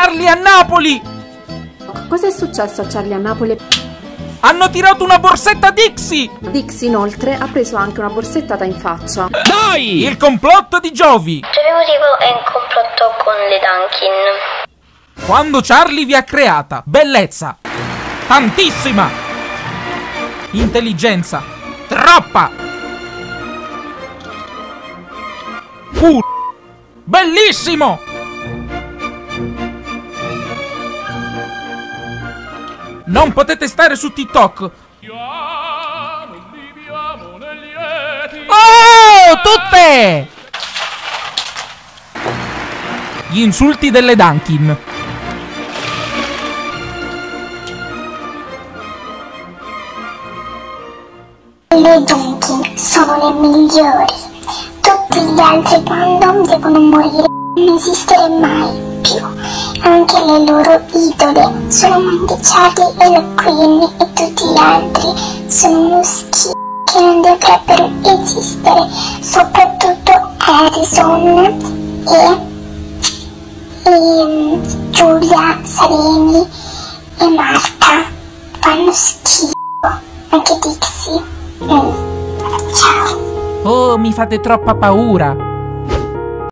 Charlie a Napoli! Cosa è successo a Charlie a Napoli? Hanno tirato una borsetta Dixie! Dixie inoltre ha preso anche una borsettata in faccia. Dai! Il complotto di Jovi! L'obiettivo è un complotto con le Dunkin. Quando Charlie vi ha creata bellezza, tantissima, intelligenza, troppa, culo, bellissimo, non potete stare su TikTok. Oh, tutte! Gli insulti delle Dunkin. Le Dunkin sono le migliori. Tutti gli altri condom devono morire, non esistere mai più. Anche le loro idole sono Mandy, Charlie e la Queen, e tutti gli altri sono uno schifo che non dovrebbero esistere. Soprattutto Harrison e Giulia, Salemi e Marta fanno schifo. Anche Dixie. Ciao. Oh, mi fate troppa paura.